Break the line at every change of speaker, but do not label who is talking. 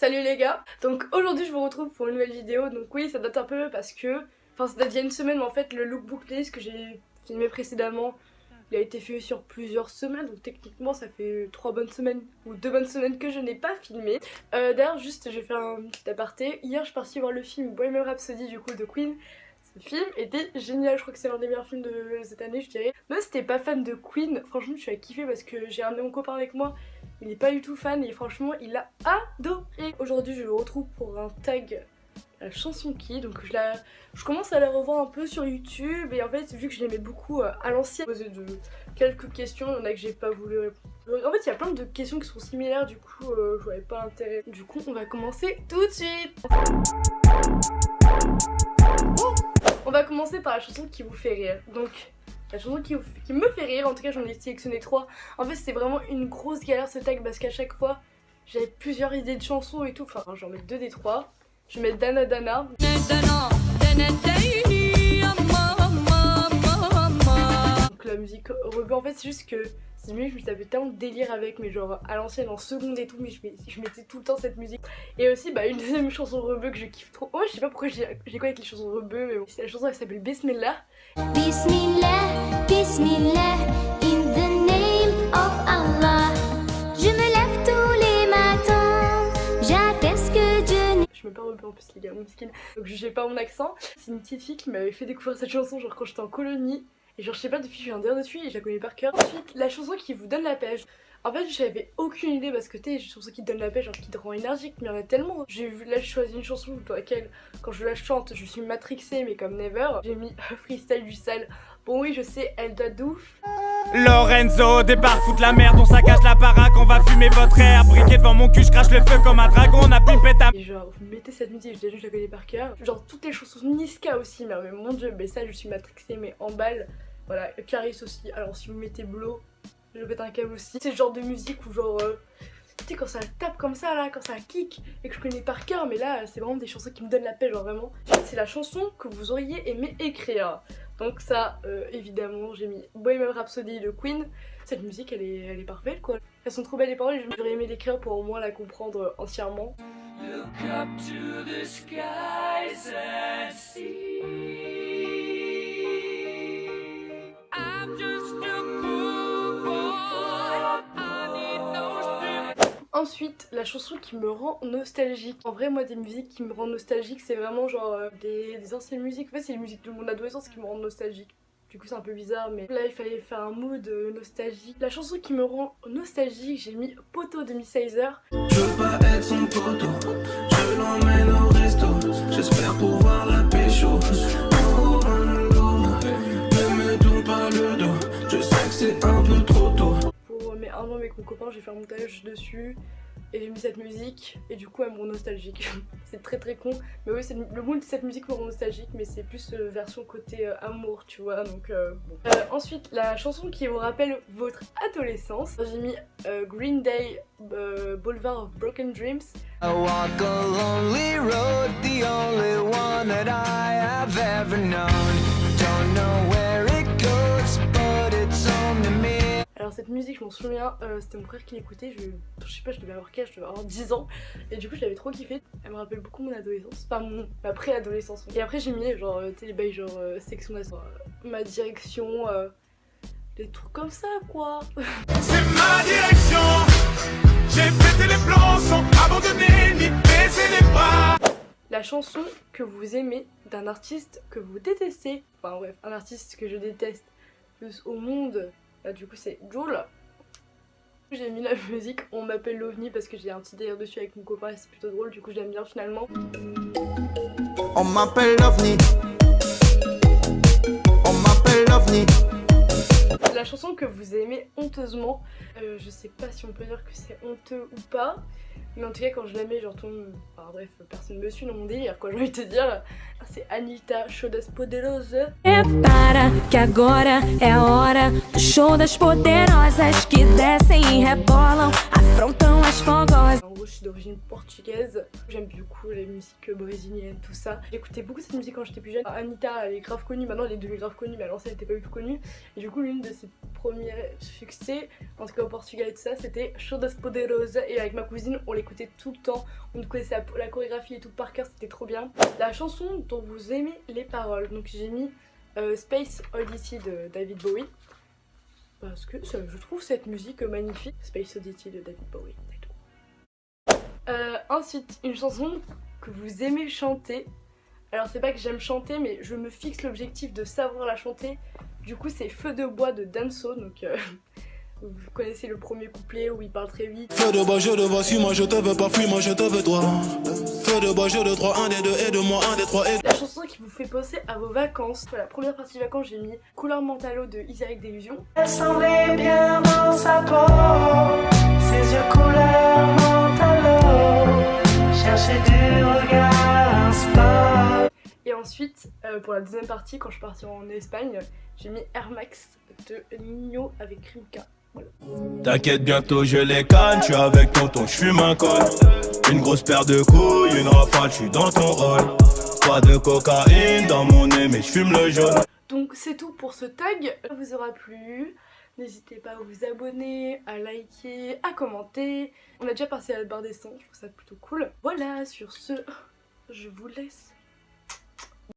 Salut les gars. Donc aujourd'hui je vous retrouve pour une nouvelle vidéo. Donc oui, ça date un peu parce que... Enfin ça date d'il y a une semaine, mais en fait le lookbook list que j'ai filmé précédemment, il a été fait sur plusieurs semaines. Donc techniquement ça fait 3 bonnes semaines ou 2 bonnes semaines que je n'ai pas filmé. D'ailleurs juste j'ai fait un petit aparté. Hier je suis partie voir le film Bohemian Rhapsody du coup de Queen. Ce film était génial, je crois que c'est l'un des meilleurs films de cette année je dirais. Moi si t'es pas fan de Queen, franchement je suis à kiffer parce que j'ai ramené mon copain avec moi. Il est pas du tout fan et franchement il a adoré. Aujourd'hui je le retrouve pour un tag la chanson qui, donc je commence à la revoir un peu sur YouTube et en fait vu que je l'aimais beaucoup à l'ancienne, posé de quelques questions, il y en a que j'ai pas voulu répondre. En fait il y a plein de questions qui sont similaires, du coup je voyais pas l'intérêt. Du coup on va commencer tout de suite. On va commencer par la chanson qui vous fait rire. Donc la chanson qui me fait rire, en tout cas j'en ai sélectionné 3. En fait c'était vraiment une grosse galère ce tag parce qu'à chaque fois j'avais plusieurs idées de chansons et tout. Enfin j'en mets 2 des 3. Je vais mettre Dana Dana. Donc la musique rebeu, en fait c'est juste que cette musique je me tapais tellement de délire avec, mais genre à l'ancienne en seconde et tout, mais je mettais tout le temps cette musique. Et aussi bah une deuxième chanson rebeu que je kiffe trop. Ouais je sais pas pourquoi j'ai quoi avec les chansons rebeu, mais bon. C'est la chanson qui s'appelle Bismillah.
Bismillah, Bismillah, in the name of Allah. Je me lève tous les matins, j'atteste que Dieu n'est...
Je me parle un peu en plus les gars, mon skin. Donc je sais pas mon accent. C'est une petite fille qui m'avait fait découvrir cette chanson genre quand j'étais en colonie. Et genre je sais pas, depuis je viens dire dessus et je la connais par cœur. Ensuite la chanson qui vous donne la pêche. En fait j'avais aucune idée parce que tu sais, les chansons qui te donnent la pêche, genre qui te rend énergique, mais il y en a tellement. Là je choisis une chanson dans laquelle quand je la chante je suis matrixée mais comme never. J'ai mis Freestyle du sale. Bon oui je sais, elle doit d'ouf.
Lorenzo, départ, foutre la merde, on saccage la baraque, on va fumer votre air. Briquet devant mon cul, je crache le feu comme un dragon, on a pimpé ta...
Et genre vous mettez cette musique, je la connais par cœur. Genre toutes les chansons Niska aussi, mais mon dieu, mais ça je suis matrixée mais en balle. Voilà, Caris aussi, alors si vous mettez Blow, je pète un câble aussi. C'est le genre de musique où genre, tu sais quand ça tape comme ça là, quand ça kick et que je connais par cœur, mais là c'est vraiment des chansons qui me donnent la paix, genre vraiment. C'est la chanson que vous auriez aimé écrire. Donc ça, évidemment, j'ai mis Bohemian Rhapsody de Queen. Cette musique elle est parfaite quoi. Elles sont trop belles les paroles, j'aurais aimé l'écrire pour au moins la comprendre entièrement. Look up to the skies and see. Ensuite, la chanson qui me rend nostalgique. En vrai, moi, des musiques qui me rendent nostalgique, c'est vraiment genre des anciennes musiques. En fait, c'est les musiques de mon adolescence qui me rendent nostalgique. Du coup, c'est un peu bizarre, mais là, il fallait faire un mood nostalgique. La chanson qui me rend nostalgique, j'ai mis Poteau de Miss Heiser.
Je veux pas être son poteau, je l'emmène au resto. J'espère pouvoir la pécho. Oh, ne me tourne pas le dos, je sais que c'est un peu trop tôt.
Pour mes 1 an avec mon copain, j'ai fait un montage dessus et j'ai mis cette musique et du coup elle me rend nostalgique. C'est très con, mais oui le mood de cette musique me rend nostalgique, mais c'est plus version côté amour tu vois, donc bon. Ensuite la chanson qui vous rappelle votre adolescence, j'ai mis Green Day, Boulevard of Broken Dreams.
I walk a lonely road, the only one that I have ever known. Don't know where it goes, but it's home to me.
Alors cette musique je m'en souviens, c'était mon frère qui l'écoutait, je sais pas, je devais avoir quel âge, je devais avoir 10 ans. Et du coup je l'avais trop kiffé, elle me rappelle beaucoup mon adolescence, enfin ma pré-adolescence. Et après j'ai mis genre, tu sais les bails genre section d'assaut, ma direction, des trucs comme ça quoi.
C'est ma direction, j'ai pété les plombs sans abandonner ni baisser les bras.
La chanson que vous aimez d'un artiste que vous détestez, enfin bref, un artiste que je déteste plus au monde. Là, du coup c'est Jul. J'ai mis la musique On m'appelle l'OVNI parce que j'ai un petit délire dessus avec mon copain et c'est plutôt drôle, du coup j'aime bien finalement.
On m'appelle l'OVNI. On m'appelle l'OVNI.
La chanson que vous aimez honteusement, je sais pas si on peut dire que c'est honteux ou pas, mais en tout cas quand je la mets genre tout le monde... Enfin bref, personne me suit dans mon délire quoi, j'ai envie de te dire. C'est Anitta, Show das Poderosas.
Repara que agora é a hora do show das poderosas que descem e rebolam, afrontam as fogosas.
en gros je suis d'origine portugaise, j'aime beaucoup les musiques brésiliennes, tout ça. J'écoutais beaucoup cette musique quand j'étais plus jeune. Anita elle est grave connue, maintenant elle est devenue grave connue mais à l'ancienne elle était pas du tout connue. Et du coup l'une de ses premiers succès, en tout cas au Portugal et tout ça, c'était Todas Poderosas, et avec ma cousine on l'écoutait tout le temps, on connaissait la chorégraphie et tout par cœur, c'était trop bien. La chanson dont vous aimez les paroles, donc j'ai mis Space Oddity de David Bowie. Parce que je trouve cette musique magnifique. Space Oddity de David Bowie. Ensuite, une chanson que vous aimez chanter. Alors c'est pas que j'aime chanter, mais je me fixe l'objectif de savoir la chanter. Du coup c'est Feu de bois de Damso. Donc vous connaissez le premier couplet où il parle très vite.
Feu de bois, je te vois, suis moi je te veux pas, fuis moi je te veux toi. Feu de bois, je te trois, un des deux et de moi, un des trois et...
La chanson qui vous fait penser à vos vacances. Pour la première partie de vacances, j'ai mis Couleur Mentalo de Isaac Delusion.
Elle semblait bien dans sa peau, ses yeux couleur Mentalo, cherchait du regard un spot.
Et ensuite, pour la deuxième partie, quand je suis partie en Espagne, j'ai mis Air Max de Nino avec Rimka. Voilà.
T'inquiète, bientôt je les canne, je suis avec tonton, je fume un col. Une grosse paire de couilles, une rafale, je suis dans ton rôle. Pas de cocaïne dans mon nez, mais je fume le jaune.
Donc c'est tout pour ce tag, ça vous aura plu. N'hésitez pas à vous abonner, à liker, à commenter. On a déjà passé à la barre des sons, je trouve ça plutôt cool. Voilà, sur ce, je vous laisse.